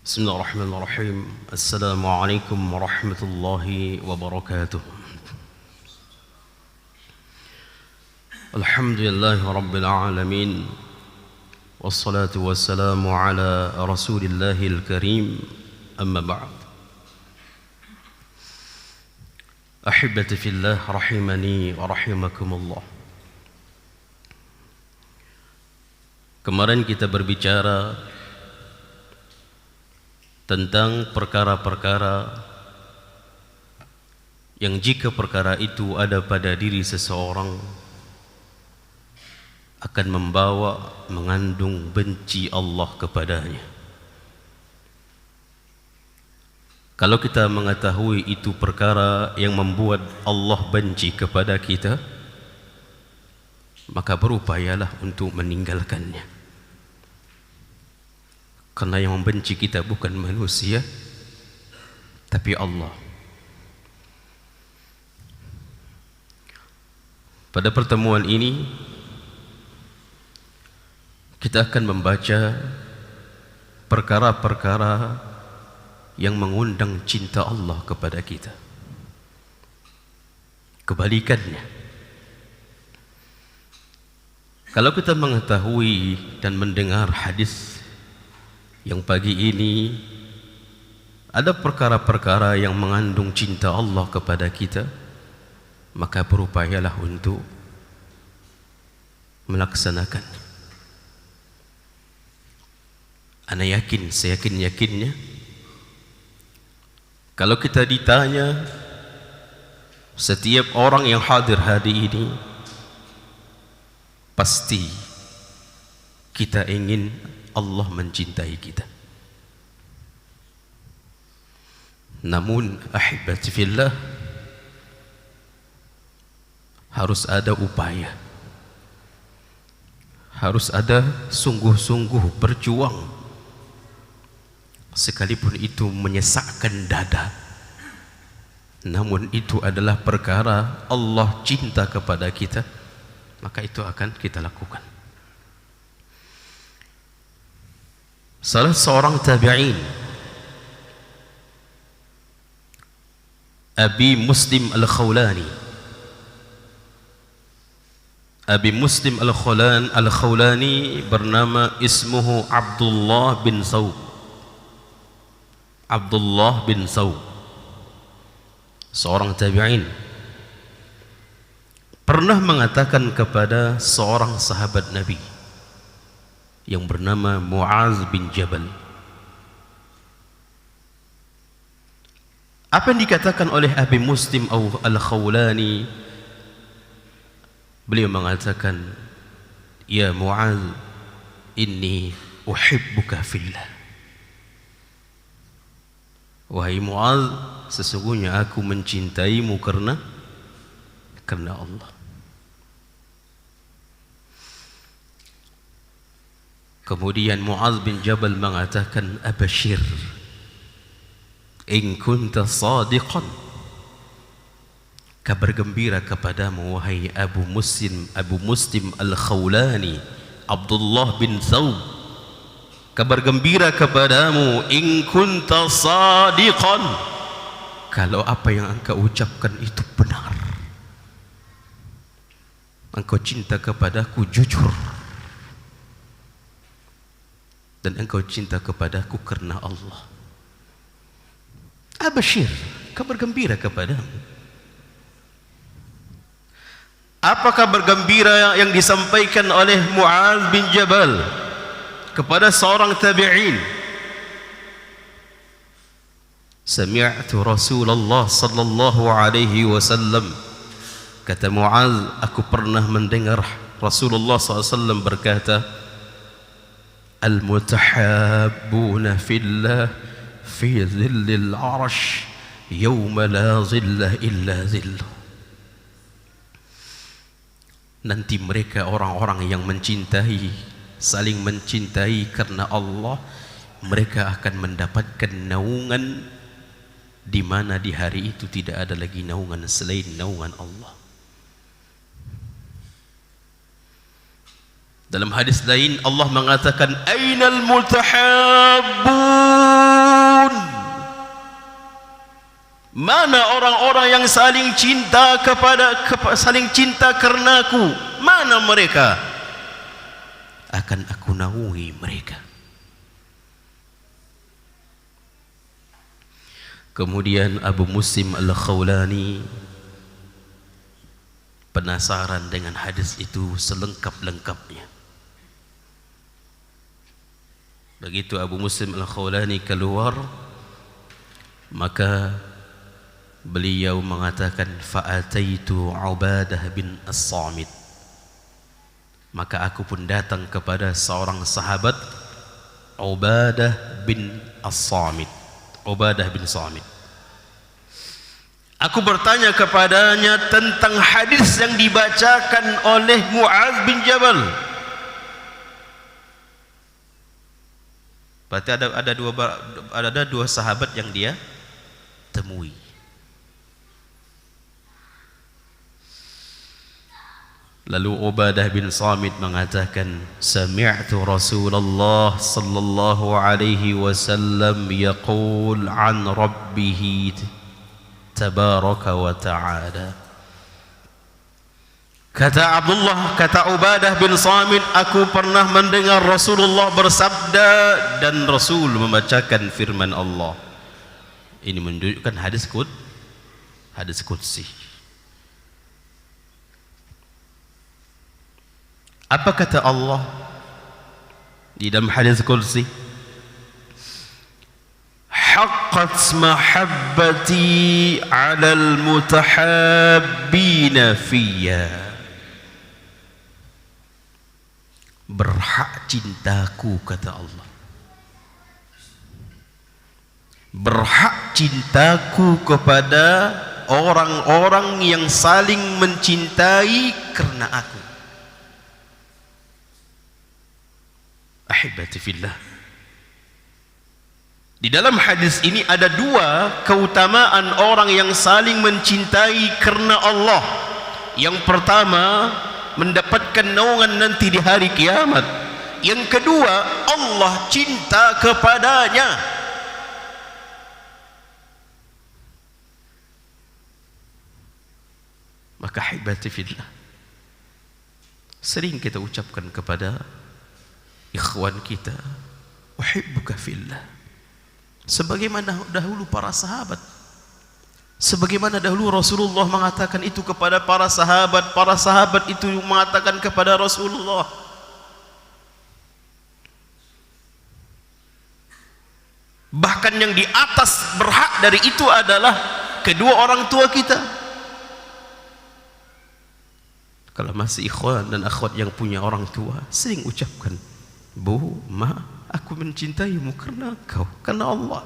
بسم الله الرحمن الرحيم. السلام عليكم ورحمة الله وبركاته. الحمد لله رب العالمين، والصلاة والسلام على رسول الله الكريم. أما بعد، أحبتي في الله رحمني ورحمكم الله. Kemarin kita berbicara tentang perkara-perkara yang jika perkara itu ada pada diri seseorang akan membawa mengandung benci Allah kepadanya. Kalau kita mengetahui itu perkara yang membuat Allah benci kepada kita, maka berupayalah untuk meninggalkannya. Karena yang membenci kita bukan manusia, tapi Allah. Pada pertemuan ini kita akan membaca perkara-perkara yang mengundang cinta Allah kepada kita. Kebalikannya, kalau kita mengetahui dan mendengar hadis yang pagi ini ada perkara-perkara yang mengandung cinta Allah kepada kita, maka berupayalah untuk melaksanakan. Ana yakin, seyakin-yakinnya, kalau kita ditanya, setiap orang yang hadir hari ini pasti kita ingin Allah mencintai kita. Namun ahibati fillah, harus ada upaya, harus ada sungguh-sungguh berjuang, sekalipun itu menyesakkan dada. Namun itu adalah perkara Allah cinta kepada kita, maka itu akan kita lakukan. Salah seorang tabi'in, Abi Muslim Al-Khawlani, Abi Muslim Al-Khawlani bernama ismuhu Abdullah bin Sawb. Abdullah bin Sawb, seorang tabi'in, pernah mengatakan kepada seorang sahabat Nabi yang bernama Muaz bin Jabal. Apa yang dikatakan oleh Abi Muslim Al-Khawlani? Beliau mengatakan, "Ya Muaz, inni uhibbuka fillah." Wahai Muaz, sesungguhnya aku mencintaimu karena Allah. Kemudian Muaz bin Jabal mengatakan, "Abashir, in kunta sadiqan." Kabar gembira kepadamu wahai Abu Muslim Al-Khawlani, Abdullah bin Thawb. Kabar gembira kepadamu, in kunta sadiqan, kalau apa yang engkau ucapkan itu benar, engkau cinta kepadaku jujur, dan engkau cinta kepadaku karena Allah. Abashir, kabar gembira kepadamu. Apa kabar gembira yang disampaikan oleh Muaz bin Jabal kepada seorang tabi'in? Sami'tu Rasulullah sallallahu alaihi wasallam, kata Muaz, aku pernah mendengar Rasulullah SAW berkata, "Al-mutahabbuna fillah fi dhillil arsh yawma la zillah illa zillah." Nanti mereka orang-orang yang mencintai, saling mencintai karena Allah, mereka akan mendapatkan naungan di mana di hari itu tidak ada lagi naungan selain naungan Allah. Dalam hadis lain Allah mengatakan ainal mutahabbun, mana orang-orang yang saling cinta saling cinta karenaku, mana mereka? Akan aku naungi mereka. Kemudian Abu Muslim Al-Khawlani penasaran dengan hadis itu selengkap-lengkapnya. Begitu Abu Muslim Al-Khawlani keluar, maka beliau mengatakan fa'ataitu Ubadah bin As-Samit, maka aku pun datang kepada seorang sahabat Ubadah bin As-Samit. Ubadah bin Samit, aku bertanya kepadanya tentang hadis yang dibacakan oleh Mu'adz bin Jabal. Berarti ada dua sahabat yang dia temui. Lalu Ubadah bin Samit mengatakan, sami'tu Rasulullah sallallahu alaihi wasallam yaqul an rabbih tabaraka wa ta'ala. Kata Ubadah bin Samit, aku pernah mendengar Rasulullah bersabda dan Rasul membacakan firman Allah. Ini menunjukkan hadis qudsi. Apa kata Allah di dalam hadis qudsi? Haqqat mahabbati 'alal mutahabbina fiyya. Berhak cintaku, kata Allah. Berhak cintaku kepada orang-orang yang saling mencintai karena aku. Ahibati fillah. Di dalam hadis ini ada dua keutamaan orang yang saling mencintai karena Allah. Yang pertama, mendapatkan naungan nanti di hari kiamat. Yang kedua, Allah cinta kepadanya. Maka ahibati fillah, sering kita ucapkan kepada ikhwan kita, uhibbuka fillah, sebagaimana dahulu para sahabat, sebagaimana dahulu Rasulullah mengatakan itu kepada para sahabat itu mengatakan kepada Rasulullah. Bahkan yang di atas berhak dari itu adalah kedua orang tua kita. Kalau masih ikhwan dan akhwat yang punya orang tua, sering ucapkan, Bu, Ma, aku mencintaimu karena engkau, karena Allah.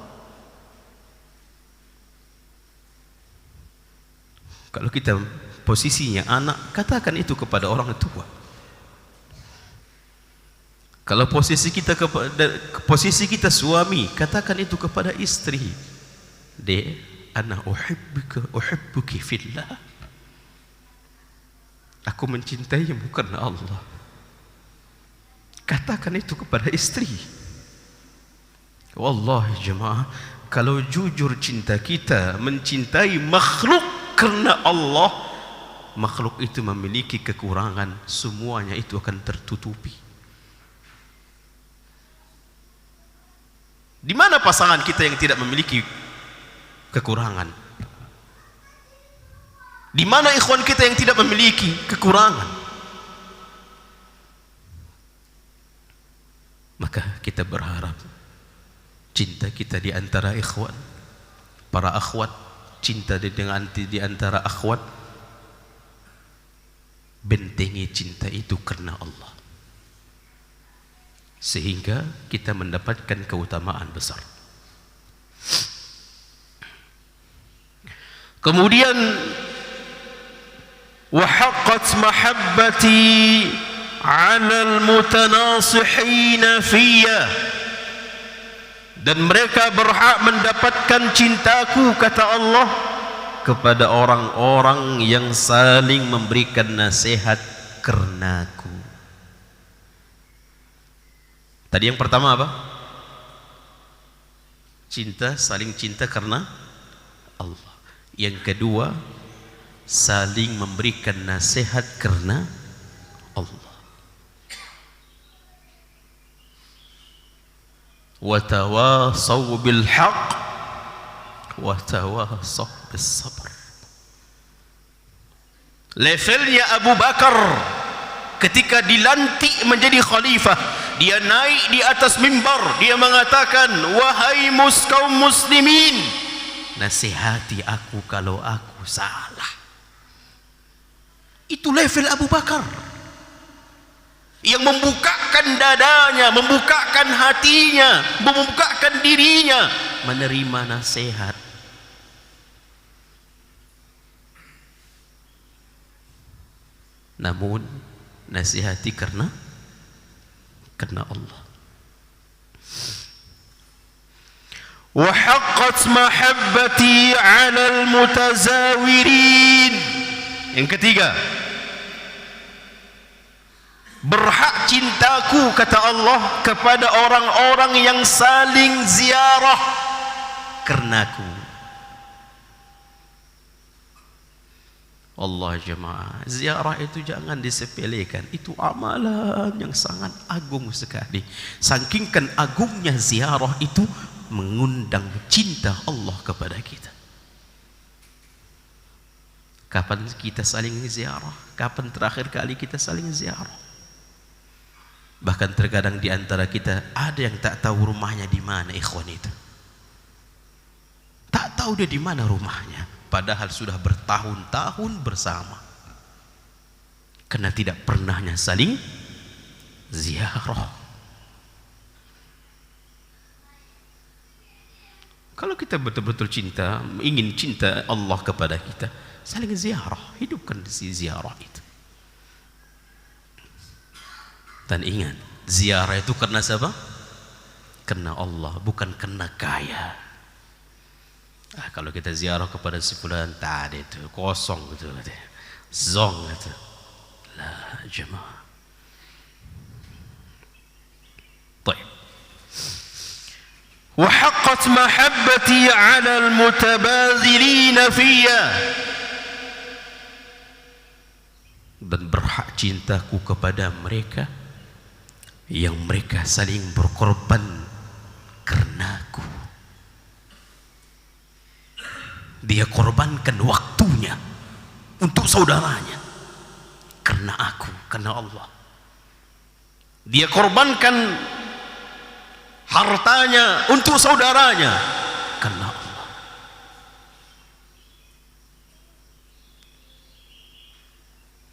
Kalau kita posisinya anak, katakan itu kepada orang tua. Kalau posisi kita suami, katakan itu kepada istri. Ana uhibbuki fillah. Aku mencintaimu karena Allah. Katakan itu kepada istri. Wallahi jemaah, kalau jujur cinta kita mencintai makhluk karena Allah, makhluk itu memiliki kekurangan, semuanya itu akan tertutupi. Di mana pasangan kita yang tidak memiliki kekurangan? Di mana ikhwan kita yang tidak memiliki kekurangan? Maka kita berharap cinta kita di antara ikhwan, para akhwat, cinta di antara akhwat, bentengi cinta itu karena Allah, sehingga kita mendapatkan keutamaan besar. Kemudian wa haqqat mahabbati 'alal mutanasihina fiyya, dan mereka berhak mendapatkan cintaku, kata Allah, kepada orang-orang yang saling memberikan nasihat karenaku. Tadi yang pertama apa? Cinta, saling cinta karena Allah. Yang kedua, saling memberikan nasihat karena Allah. Wa tawasaw bil haqq wa tawasaw bis sabr. Levelnya Abu Bakar ketika dilantik menjadi khalifah, dia naik di atas mimbar, dia mengatakan, wahai kaum muslimin, nasihati aku kalau aku salah. Itu level Abu Bakar yang membukakan dadanya, membukakan hatinya, membukakan dirinya menerima nasihat. Namun nasihati karena Allah. Wa haqqat mahabbati 'ala al-mutazawirin. Yang ketiga, berhak cintaku, kata Allah, kepada orang-orang yang saling ziarah karenaku. Allah jemaah, ziarah itu jangan disepelekan. Itu amalan yang sangat agung sekali. Saking agungnya ziarah itu mengundang cinta Allah kepada kita. Kapan kita saling ziarah? Kapan terakhir kali kita saling ziarah? Bahkan terkadang di antara kita ada yang tak tahu rumahnya di mana, ikhwan itu. Tak tahu dia di mana rumahnya, padahal sudah bertahun-tahun bersama. Karena tidak pernahnya saling ziarah. Kalau kita betul-betul cinta, ingin cinta Allah kepada kita, saling ziarah, hidupkan si ziarah itu. Dan ingat, ziarah itu karena siapa? Karena Allah, bukan karena kaya. Kalau kita ziarah kepada si fulan, tak ada itu, kosong gitu, zong gitu. La jemaah. Baik. Wa haqqat mahabbati 'ala al-mutabadhilin fiyya. Dan berhak cintaku kepada mereka yang mereka saling berkorban karenaku. Dia korbankan waktunya untuk saudaranya karena aku, karena Allah. Dia korbankan hartanya untuk saudaranya karena Allah.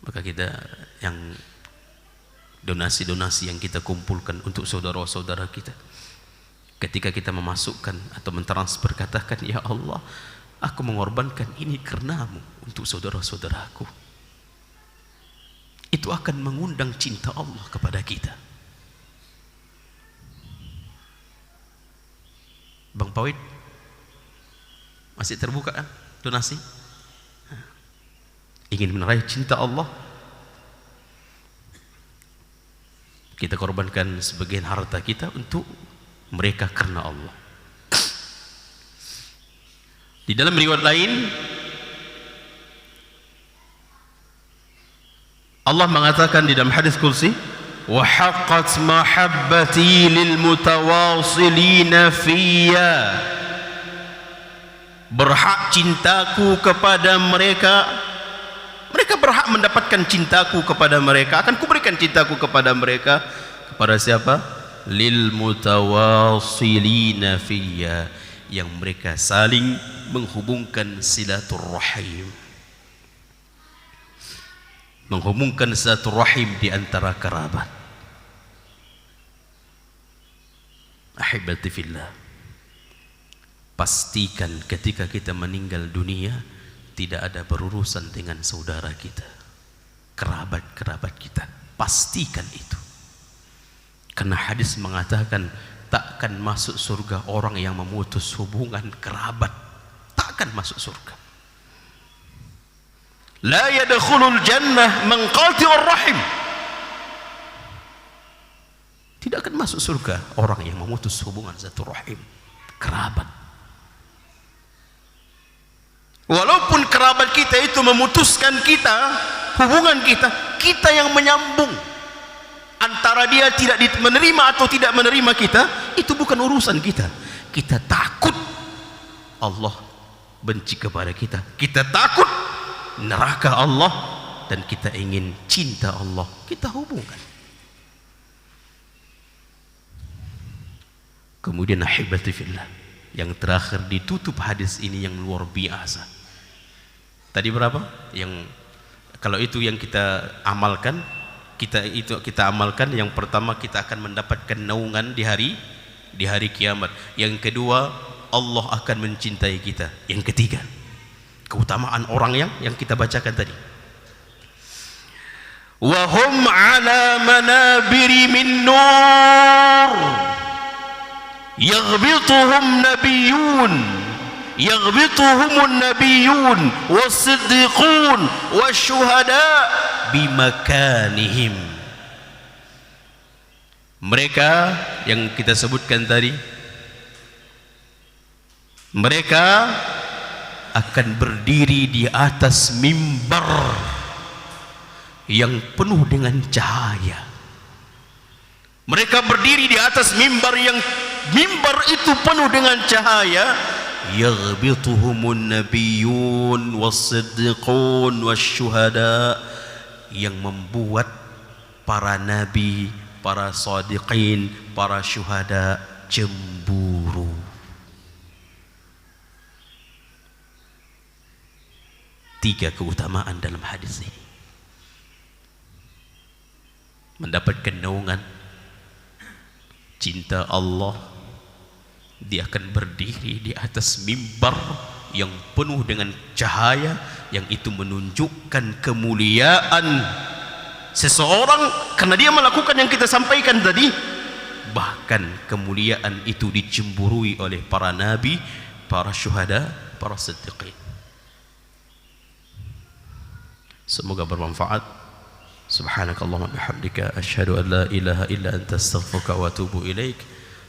Maka kita yang donasi-donasi yang kita kumpulkan untuk saudara-saudara kita, ketika kita memasukkan atau mentransfer, katakan, ya Allah, aku mengorbankan ini karenamu untuk saudara-saudaraku. Itu akan mengundang cinta Allah kepada kita. Bang Pawid, masih terbuka kan donasi? Ingin meraih cinta Allah, kita korbankan sebagian harta kita untuk mereka karena Allah. Di dalam riwayat lain, Allah mengatakan di dalam hadis qudsi, wa haqqat mahabbati lil mutawasilina fiyya. Berhak cintaku kepada mereka, mereka berhak mendapatkan cintaku kepada mereka. Akan kuberikan cintaku kepada mereka. Kepada siapa? Lil mutawasilina fiyya, yang mereka saling menghubungkan silaturrahim, menghubungkan silaturrahim di antara kerabat. Ahibati fillah, pastikan ketika kita meninggal dunia tidak ada berurusan dengan saudara kita, kerabat-kerabat kita. Pastikan itu. Karena hadis mengatakan takkan masuk surga orang yang memutus hubungan kerabat. Takkan masuk surga. La yadkhulul jannah man qati'ur rahim. Tidak akan masuk surga orang yang memutus hubungan silaturahim, kerabat. Walaupun kerabat kita itu memutuskan kita, hubungan kita, kita yang menyambung. Antara dia tidak menerima atau tidak menerima kita, itu bukan urusan kita. Kita takut Allah benci kepada kita, kita takut neraka Allah, dan kita ingin cinta Allah, kita hubungkan. Kemudian ahibati fillah, yang terakhir ditutup hadis ini yang luar biasa. Tadi berapa? Yang kalau itu yang kita amalkan, kita amalkan. Yang pertama, kita akan mendapatkan naungan di hari kiamat. Yang kedua, Allah akan mencintai kita. Yang ketiga, keutamaan orang yang kita bacakan tadi. Wa hum ala manabiri min nur yaghbituhum yaghbituhumun nabiyyun was-siddiqun wasyuhada bimakanihim. Mereka yang kita sebutkan tadi, mereka akan berdiri di atas mimbar yang penuh dengan cahaya. Mereka berdiri di atas mimbar itu penuh dengan cahaya. Yaghbituhumun nabiyyun was-siddiqun wasyuhada, yang membuat para nabi, para shadiqin, para syuhada cemburu. Tiga keutamaan dalam hadis ini. Mendapatkan naungan cinta Allah, dia akan berdiri di atas mimbar yang penuh dengan cahaya, yang itu menunjukkan kemuliaan seseorang karena dia melakukan yang kita sampaikan tadi. Bahkan kemuliaan itu dicemburui oleh para nabi, para syuhada, para siddiqin. Semoga bermanfaat. Subhanakallahumma bihamdika asyhadu an la ilaha illa anta astaghfiruka wa atubu ilaik.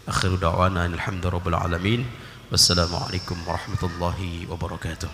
Akhiru da'wana alhamdulillahi rabbil alamin. Wassalamualaikum warahmatullahi wabarakatuh.